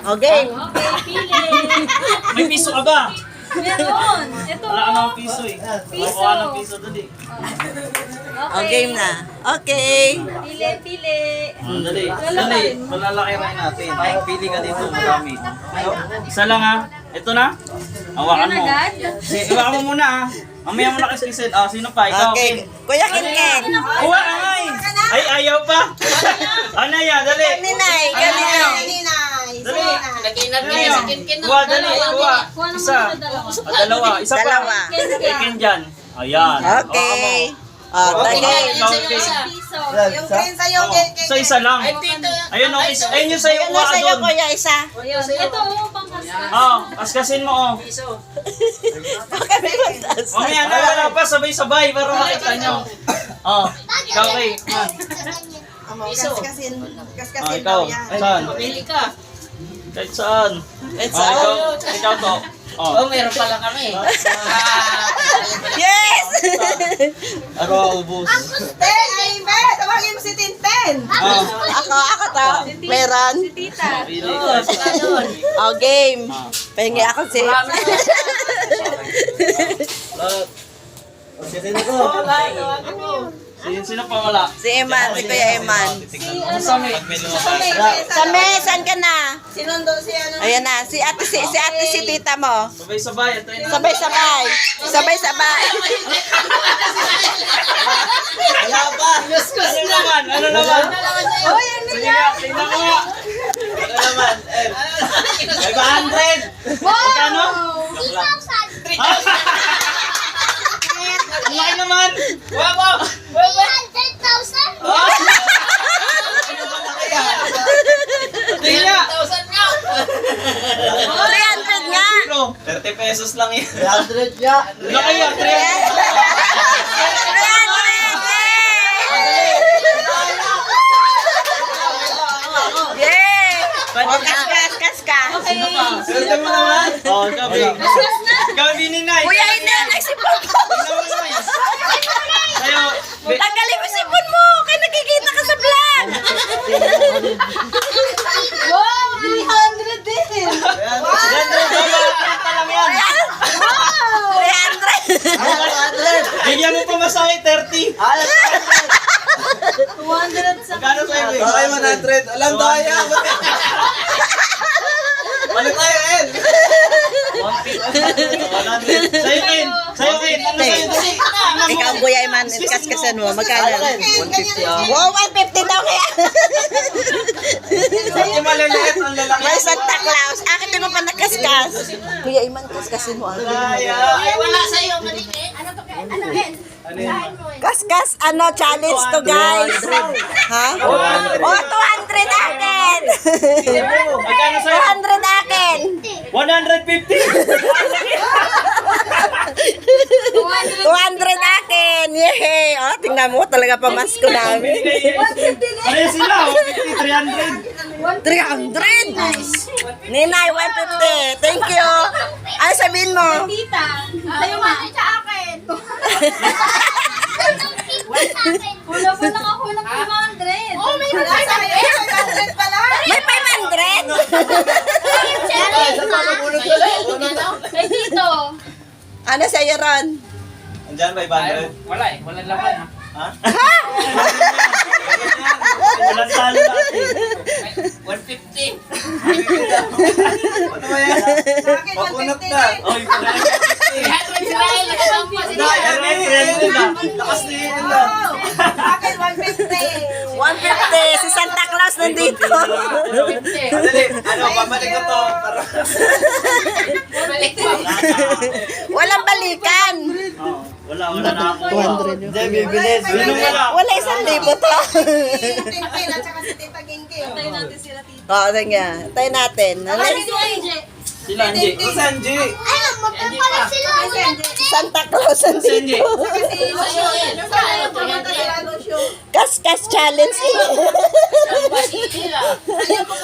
Okay. Okay, pili. May piso ka ba? Meron. Ito. Wala ka ng piso eh. Piso. Kuha ng piso dali. O, game na. Okay. Pili, pili. Dali. Dali. Malalaki rin natin. Ay, pili ka dito. Marami. Isa lang ha. Ito na. Hawakan Yan mo. agad? Hawakan mo muna ha. Mamaya mo na kasi sino pa? Ikaw. Okay. Kuya Kinken. Kuha ka nga eh. Ay, ayaw pa. Ano yan? Dali. Ninay. Ganito. Dali. Nag-inat Dali. niya sa kinkin. Kuha, dali. Kuha. Kuha naman Isa. sa dalawa. Dalawa. Isa pa. Dalawa. Ikin dyan. Ayan. Okay. O, Okay. tagay. Piso. Yung green sa'yo, Sa isa lang. Ay, tito. Ayun o. Ayun yung sa'yo. Ano Kuha ka sa'yo, doon. kuya, isa? Ayun. Ito, pangkaskas. Kaskasin mo oh. Okay, may mataas. Mamaya na wala pa, sabay-sabay para makita nyo. Ikaw kay. Kaskasin Ikaw. daw yan. Saan? Pili ka. Kahit saan. It's Ikaw to. Oh, meron pala kami. Yes! Araw ubos. Te, ay, be, tawagin mo si Tintin. Ako to. Meron. Tita. Pili Oo, ka. sila doon. O, game. Pahingi ako si... Sino pa wala? Si Eman, si Kuya Eman. Sa may. Same, saan ka na? Sinundo si ano. Ayan na, si ate si tita mo. Sabay-sabay. Ito yun. Sabay-sabay. Sabay-sabay. Wala pa. Ano naman? Ano naman? Oh, yan Sige nga, tingnan mo nga. Ano naman? 500. Magkano? 3,000. Ang laki naman. Wow. 300,000. Tingnan nga. 3,000 nga. 300 nga. 30 pesos lang yan. 300 ya. Laki yan, 300. 300! Yay! O, kas ka. Swerte mo naman. Gabi. Gabi ni Nay. Kuya, hindi. Nagsipon ko. Sa'yo. Tanggalin mo sipon mo. Kaya nakikita ka sa vlog. Wow, 300 din. Yan, pa lang yan. 300. Bigyan mo pa masakit, 30. 200 sa... Magkano sa'yo, eh? Okay, 100. Alam tayo. Balik tayo, El. 150. Sa'yo, Ken. Sa'yo, Ken. Ano sa'yo? Dali. Ikaw, Kuya Eman, kaskasan mo. Magkano? 150. Wow, 150 daw kaya. Yung maliliit, ang lalaki. May Santa Claus. Akin din mo pa nakaskas. Kuya Iman, kaskasin mo. Kaya. Ay, wala sa'yo. Maliit. Ano to? Ano yan? Kaskas, ano, challenge to guys. Ha? Oh, 200 akin. Magkano sa'yo? 200 akin. 150. 200 akin. Yay. Oh, tingnan mo, talaga pamasko namin. Ano sila? 150, 300. Ninay, 150. Thank you. Ano sabihin mo? Tita. Ayaw mo sa akin. Wala pa lang ako ng 200. Oh, may Wala sa'yo, 500 pala. May 500. Kay Tito. Ano sa'yo, Ron? Andiyan, 500. Wala eh. Wala laman. Ha? Walang talo natin. 150. Ano ba yan? Sa akin, Pakunot 150 na. din. Oy, 300 sila. Lakas pa sila. lakas ni yun na. Sa akin, 150. 150. Si Santa Claus nandito. Dali, ano, pamalik ko to. Balik pa. Walang balikan. Wala na ako. 200. Hindi, bibilis. Sino wala? Wala 1,000 to. Tintin at saka si Tita Gingging. Tayo natin sila Tito. Oo, sige. Tayo natin. Ano? Ay, si AJ. Sila, Angie. O, Sanji. Ayun, magpapalit sila. Santa Claus Angie. nandito. Ayaw pumunta sila Lucio. Kaskas challenge.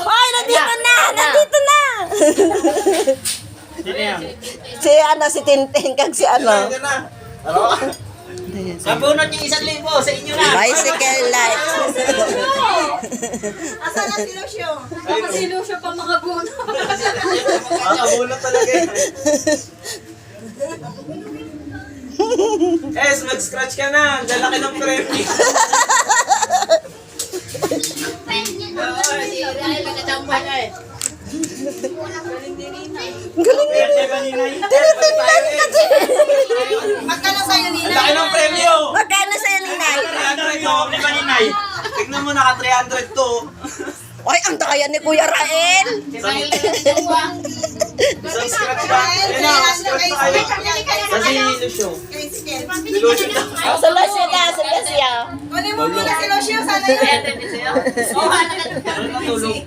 Ay, nandito na! Nandito na! Sino yan? Si ano, si Tintin kag si ano. Ito na. Ano? Nabunot yung 1,000 sa inyo na. Bicycle light. Asan na si Lucio? Baka si Lucio pa makabuno. Nakabunot talaga eh. Mag-scratch ka na. Ang lalaki ng premyo. Si Ray, nagkatamba niya eh. Birthday ba ni Nay? Magkano sa'yo, Ang Nina? laki ng premyo. Magkano sa'yo, Ninay? 300 mo, di ba ni Nay? Tignan mo, naka 300 to. Ay, ang kaya ni Kuya Rael. Si Ray, nagkatamba. Isang scratch ba? Ayun na, scratch na kayo. Sa si Lucio. Si Lucio na. Sala siya. Kunin mo muna si Lucio. Sana yun. 300 din sa'yo. Oo, Ano na tulog?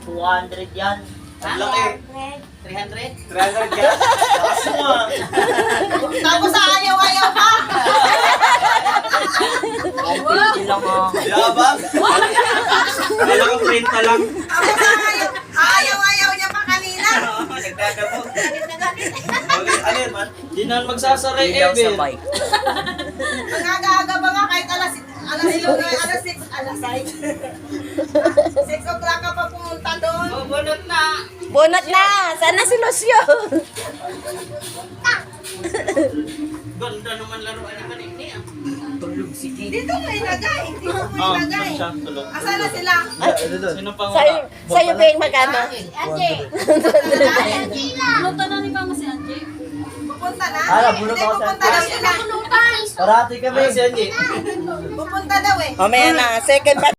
200 yan. Ang laki. 300? 300 ka. Lakas mo ah. Tapos sa ayaw-ayaw pa. Ilang mo. Wala ba? Kala ko 30 lang. Tapos sa ayaw-ayaw niya pa kanina. Nagdadabo. Okay, ano yun man? Di na magsasaray, Evel. Mag-aga-aga ba nga kahit alas 6 o'clock ka pa pumunta doon. Bunot na. Bunot na. Sana si Lucio. Ganda naman laruan naman ini ah. Dito mo ilagay. Dito mo Oh, ilagay. siya, tulog. Asan na sila? Sino pang Sa'yo ba yung magkano? Pumunta na ni Mama si Angie. Pupunta na? Bunot Hindi, ako sa pupunta daw sila. Parati kami. si Angie? Pupunta daw eh. Mamaya na. Second